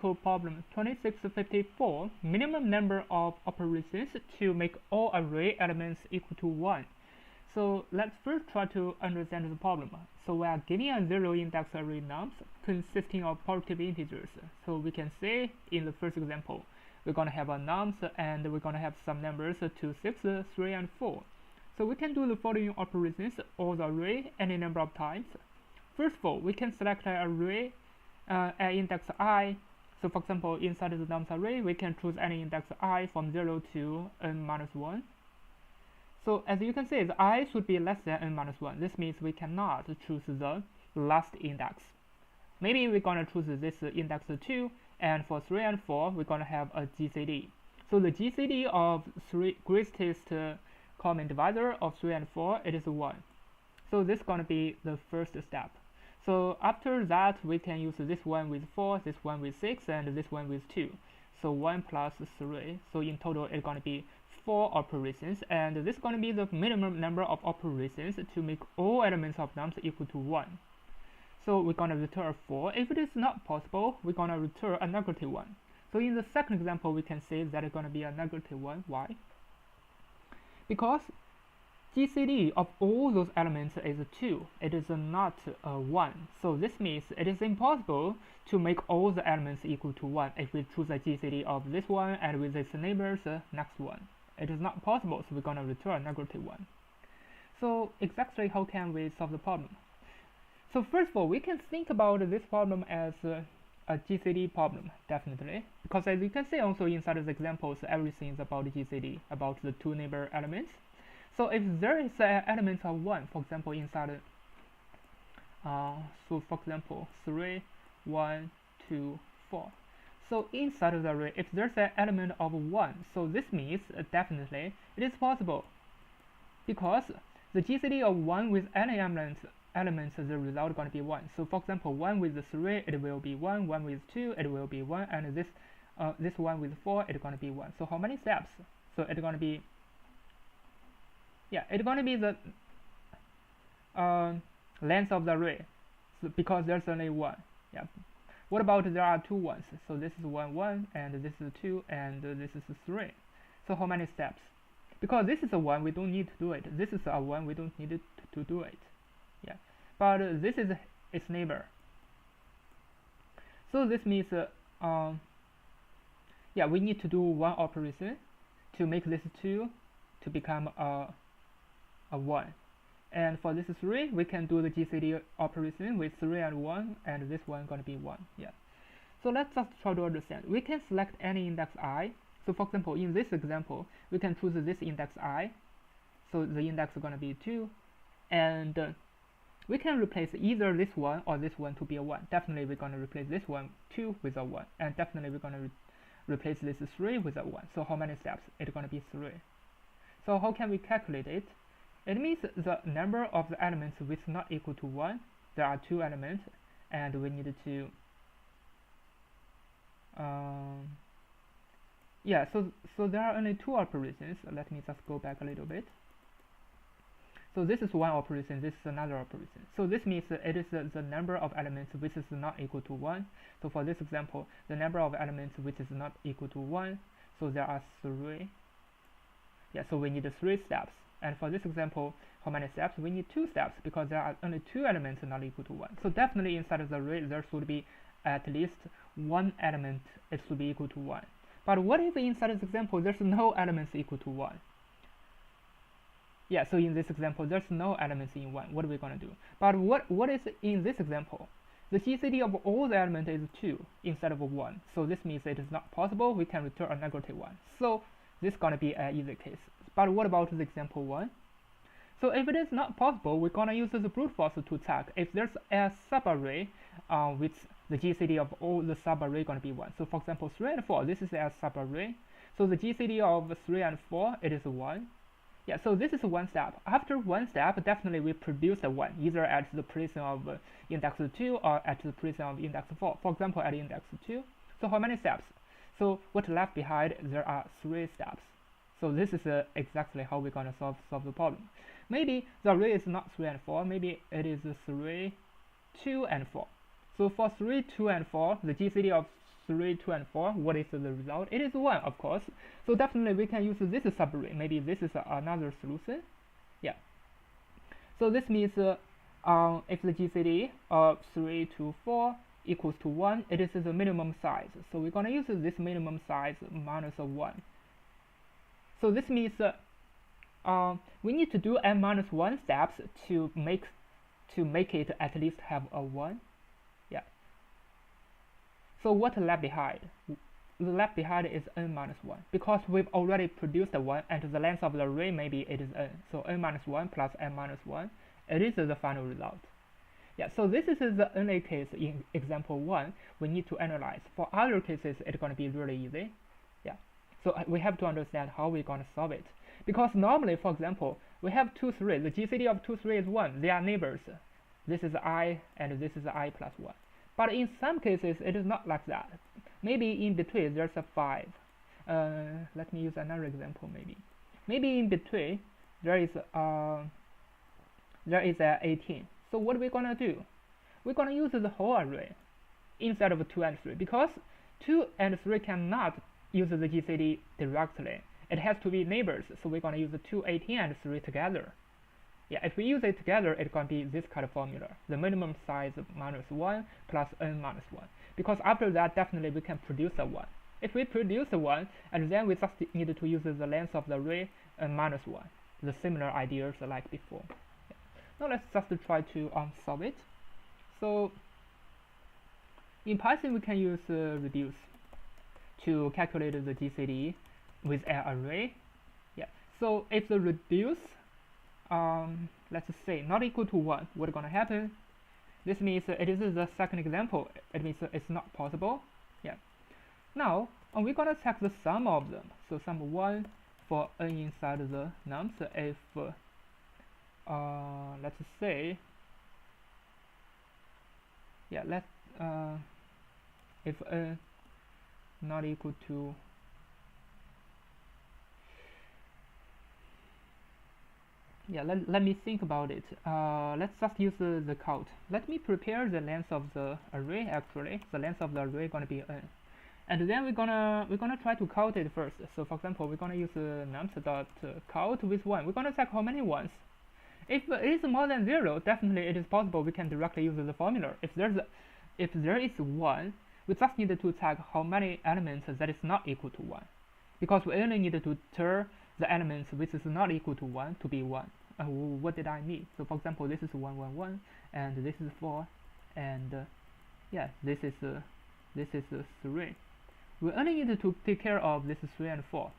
Problem 2654, minimum number of operations to make all array elements equal to 1. So let's first try to understand the problem. So we are given a zero index array nums consisting of positive integers. So we can say in the first example, we're going to have a nums and we're going to have some numbers 2, 6, 3, and 4. So we can do the following operations or the array any number of times. First of all, we can select an array at index I. So for example, inside the nums array, we can choose any index I from 0 to n minus 1. So as you can see, the I should be less than n minus 1. This means we cannot choose the last index. Maybe we're going to choose this index 2, and for 3 and 4, we're going to have a GCD. So the GCD of greatest common divisor of 3 and 4, it is 1. So this is going to be the first step. So after that, we can use this one with 4, this one with 6, and this one with 2. So 1 plus 3. So in total, it's going to be 4 operations, and this is going to be the minimum number of operations to make all elements of nums equal to 1. So we're going to return a 4. If it is not possible, we're going to return a negative 1. So in the second example, we can say that it's going to be a negative 1. Why? Because GCD of all those elements is 2. It is not 1. So this means it is impossible to make all the elements equal to 1 if we choose a GCD of this one and with its neighbors next one. It is not possible, so we're going to return a negative 1. So exactly how can we solve the problem? So first of all, we can think about this problem as a GCD problem, definitely. Because as you can see also inside of the examples, everything is about GCD, about the two neighbor elements. So if there is elements of 1, for example, inside, so for example, 3, 1, 2, 4. So inside of the array, if there's an element of 1, so this means definitely it is possible. Because the GCD of 1 with any elements, the result is going to be 1. So for example, 1 with 3, it will be 1, 1 with 2, it will be 1, and this one with 4, it's going to be 1. So how many steps? So it's going to be, yeah, it's going to be the length of the array, so because there's only 1. Yeah. What about there are 2 ones? So this is 1, 1, and this is 2, and this is 3. So how many steps? Because this is a 1, we don't need to do it. This is a 1, we don't need to do it. Yeah, but this is its neighbor. So this means, yeah, we need to do one operation to make this 2 to become a 1. And for this 3, we can do the GCD operation with 3 and 1, and this one going to be 1. Yeah. So let's just try to understand. We can select any index I. So for example, in this example, we can choose this index I. So the index is going to be 2. And we can replace either this one or this one to be a 1. Definitely we're going to replace this one 2 with a 1. And definitely we're going to replace this 3 with a 1. So how many steps? It's going to be 3. So how can we calculate it? It means the number of the elements which is not equal to 1. There are 2 elements, and we need to yeah, so there are only 2 operations. Let me just go back a little bit. So this is one operation, this is another operation. So this means it is the number of elements which is not equal to 1. So for this example, the number of elements which is not equal to 1, so there are 3. Yeah, so we need 3 steps. And for this example, how many steps? We need 2 steps because there are only 2 elements not equal to 1. So definitely inside of the array there should be at least 1 element it should be equal to 1. But what if inside this example there's no elements equal to 1? Yeah, so in this example there's no elements in 1. What are we going to do? But what is in this example? The GCD of all the elements is 2 instead of 1. So this means it is not possible. We can return a negative 1. So this is going to be an easy case. But what about the example 1? So if it is not possible, we're going to use the brute force to check if there's a subarray with the GCD of all the subarray going to be 1. So for example, 3 and 4, this is a subarray. So the GCD of 3 and 4, it is 1. Yeah, so this is one step. After one step, definitely we produce a 1, either at the position of index 2 or at the position of index 4. For example, at index 2. So how many steps? So what left behind, there are 3 steps. So this is exactly how we're going to solve the problem. Maybe the array is not 3 and 4, maybe it is 3, 2, and 4. So for 3, 2, and 4, the GCD of 3, 2, and 4, what is the result? It is 1, of course. So definitely we can use this subarray. Maybe this is another solution. Yeah. So this means if the GCD of 3 to 4 equals to 1, it is the minimum size. So we're going to use this minimum size minus 1. So this means we need to do n minus 1 steps to make it at least have a 1. Yeah. So what left behind? The left behind is n minus 1 because we've already produced a 1 and the length of the array maybe it is n. So n minus 1 plus n minus 1, it is the final result. Yeah, so this is the NA case in example 1 we need to analyze. For other cases it's going to be really easy. Yeah. So we have to understand how we're going to solve it. Because normally, for example, we have 2, 3. The GCD of 2, 3 is 1. They are neighbors. This is I and this is I plus 1. But in some cases, it is not like that. Maybe in between there's a 5. Let me use another example maybe. Maybe in between there is a 18. So what are we going to do? We're going to use the whole array instead of 2 and 3 because 2 and 3 cannot use the GCD directly. It has to be neighbors, so we're going to use the 2, 18, and 3 together. Yeah, if we use it together, it's going to be this kind of formula. The minimum size minus 1 plus n minus 1. Because after that, definitely we can produce a 1. If we produce a 1, and then we just need to use the length of the array minus 1. The similar ideas like before. Yeah. Now let's just try to solve it. So in Python, we can use reduce to calculate the GCD with an array. Yeah. So if the reduce let's say not equal to 1, what's going to happen? This means it is the second example. It means it's not possible. Yeah. Now we're going to check the sum of them. So sum 1 for n inside the nums. If let's say, yeah, if n not equal to let me think about it. Let's just use the count. Let me prepare the length of the array. Actually, the length of the array is going to be n, and then we're gonna try to count it first. So for example, we're gonna use nums dot count with 1. We're gonna check how many ones. If it is more than 0, definitely it is possible we can directly use the formula. If there is 1, we just need to check how many elements that is not equal to 1, because we only need to turn the elements which is not equal to 1 to be 1. What did I mean? So for example, this is 1, 1, 1, and this is 4, and yeah, this is 3. We only need to take care of this 3 and 4.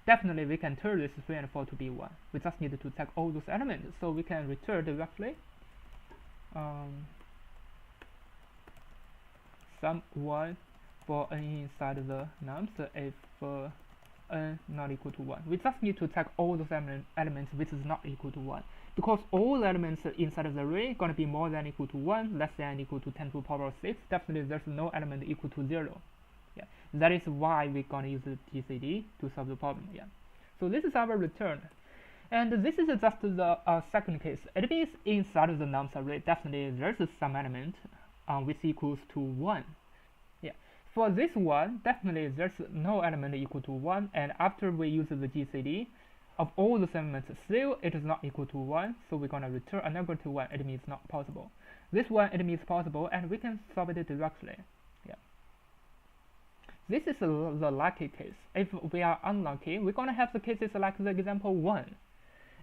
Definitely we can turn this 3 and 4 to be 1. We just need to check all those elements, so we can return directly sum 1 for n inside the nums if n not equal to 1. We just need to check all those elements which is not equal to 1, because all elements inside of the array going to be more than equal to 1, less than equal to 10 to the power of 6. Definitely there's no element equal to 0. Yeah, that is why we're going to use the GCD to solve the problem. Yeah, so this is our return, and this is just the second case. It means inside of the nums array, definitely there's some element which equals to 1. Yeah, for this one, definitely there's no element equal to 1, and after we use the GCD of all the elements, still it is not equal to 1, so we're going to return a negative 1. It means not possible. This one, it means possible, and we can solve it directly. Yeah. This is the lucky case. If we are unlucky, we're going to have the cases like the example 1.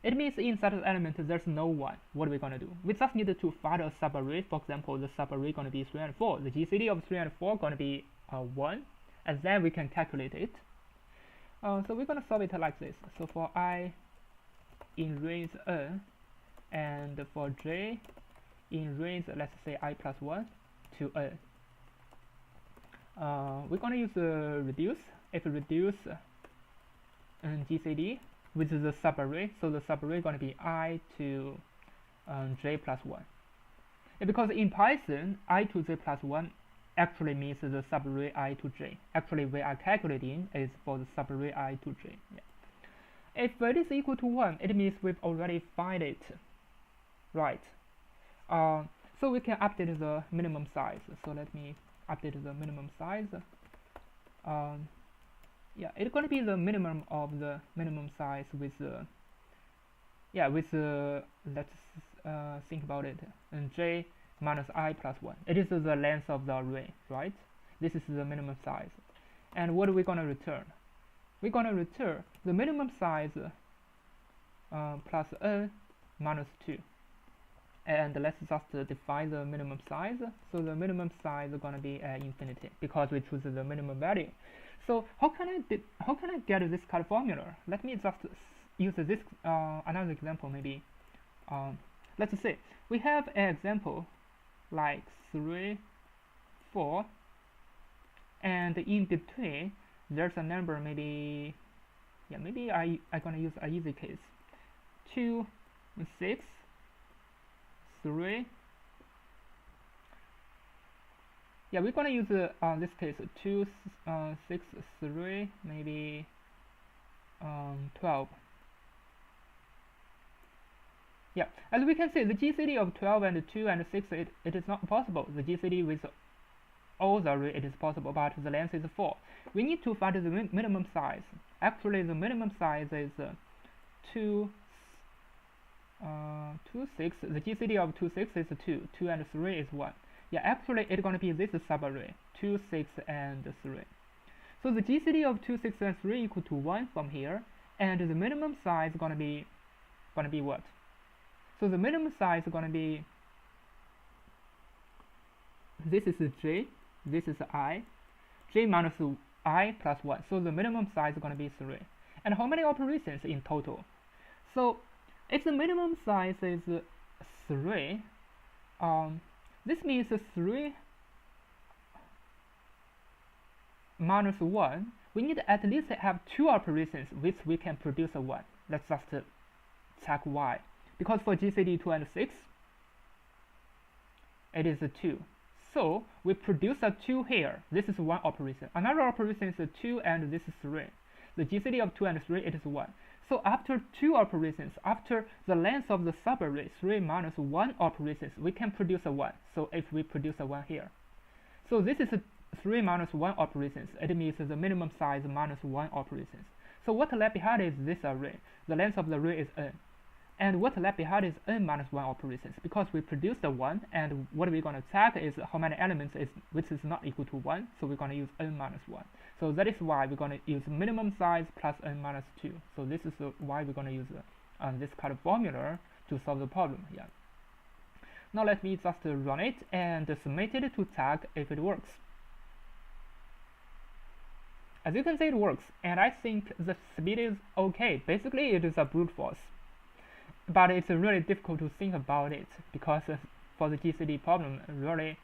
It means inside the element there's no 1. What are we going to do? We just need to find a subarray. For example, the subarray going to be 3 and 4. The GCD of 3 and 4 going to be 1, and then we can calculate it. So we're going to solve it like this. So for I in range n, and for j in range, let's say I plus 1 to n. We're going to use reduce. If reduce GCD with the subarray, so the subarray going to be I to j plus 1. Because in Python, I to j plus 1 actually means the subarray I to j. Actually, we are calculating is for the subarray I to j. Yeah. If it is equal to 1, it means we've already find it. Right. So we can update the minimum size. So let me update the minimum size. Yeah, it's going to be the minimum of the minimum size with let's think about it, and j minus I plus 1. It is the length of the array, right? This is the minimum size. And what are we going to return? We're going to return the minimum size plus n minus 2. And let's just define the minimum size. So the minimum size is going to be infinity because we choose the minimum value. So how can I get this kind of formula? Let me just use this another example maybe. Let's say we have an example like 3, 4, and in between there's a number maybe, yeah, maybe I'm gonna use an easy case. 2, 6, 3. Yeah, we're gonna use this case 2, 6, 3, maybe 12. Yeah, as we can see, the GCD of 12 and 2 and 6, it is not possible. The GCD with all the array, it is possible, but the length is 4. We need to find the minimum size. Actually, the minimum size is 2, 6. The GCD of 2, 6 is 2. 2 and 3 is 1. Yeah, actually, it's going to be this subarray, 2, 6, and 3. So the GCD of 2, 6, and 3 equal to 1 from here, and the minimum size is going to be what? So the minimum size is going to be, this is j, this is I, j minus I plus 1. So the minimum size is going to be 3. And how many operations in total? So if the minimum size is 3, this means 3 minus 1, we need to at least have 2 operations which we can produce a 1. Let's just check why. Because for GCD 2 and 6, it is 2. So we produce a 2 here. This is 1 operation. Another operation is 2 and this is 3. The GCD of 2 and 3, it is 1. So after 2 operations, after the length of the subarray 3 minus 1 operations, we can produce a 1. So if we produce a 1 here. So this is 3 minus 1 operations. It means the minimum size minus 1 operations. So what left behind is this array. The length of the array is n. And what left behind is n minus 1 operations, because we produced the 1, and what we're going to check is how many elements which is not equal to 1, so we're going to use n minus 1. So that is why we're going to use minimum size plus n minus 2. So this is why we're going to use this kind of formula to solve the problem. Yeah. Now let me just run it and submit it to check if it works. As you can see, it works, and I think the speed is okay. Basically, it is a brute force. But it's really difficult to think about it because for the GCD problem, really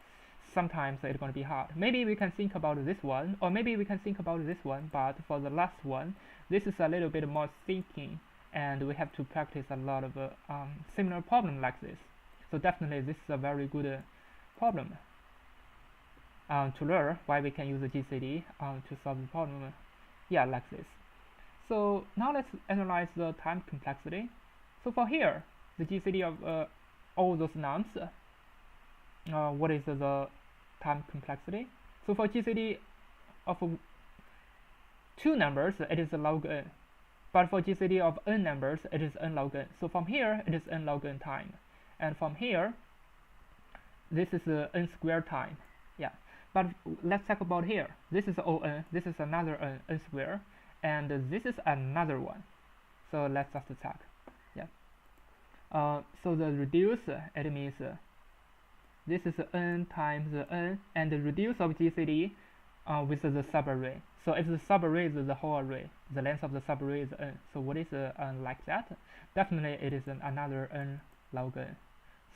sometimes it's going to be hard. Maybe we can think about this one, or maybe we can think about this one, but for the last one, this is a little bit more thinking, and we have to practice a lot of similar problem like this. So definitely this is a very good problem to learn why we can use the GCD to solve the problem, yeah, like this. So now let's analyze the time complexity. So for here, the GCD of all those nums, what is the time complexity? So for GCD of 2 numbers, it is log n. But for GCD of n numbers, it is n log n. So from here, it is n log n time. And from here, this is n squared time. Yeah. But let's talk about here. This is O(n), this is another n squared, and this is another one. So let's just check. So the reduce, it means this is n times n, and the reduce of GCD with the subarray. So if the subarray is the whole array, the length of the subarray is n. So what is like that? Definitely it is another n log n.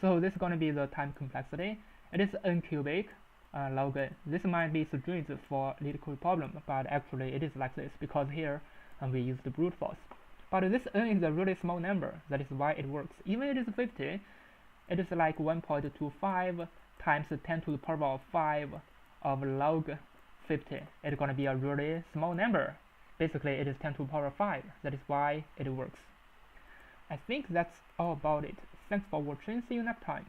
So this is going to be the time complexity. It is n cubic log n. This might be strange for Leetcode problem, but actually it is like this because here we use the brute force. But this n is a really small number. That is why it works. Even if it is 50, it is like 1.25 times 10 to the power of 5 of log 50. It's going to be a really small number. Basically, it is 10 to the power of 5. That is why it works. I think that's all about it. Thanks for watching. See you next time.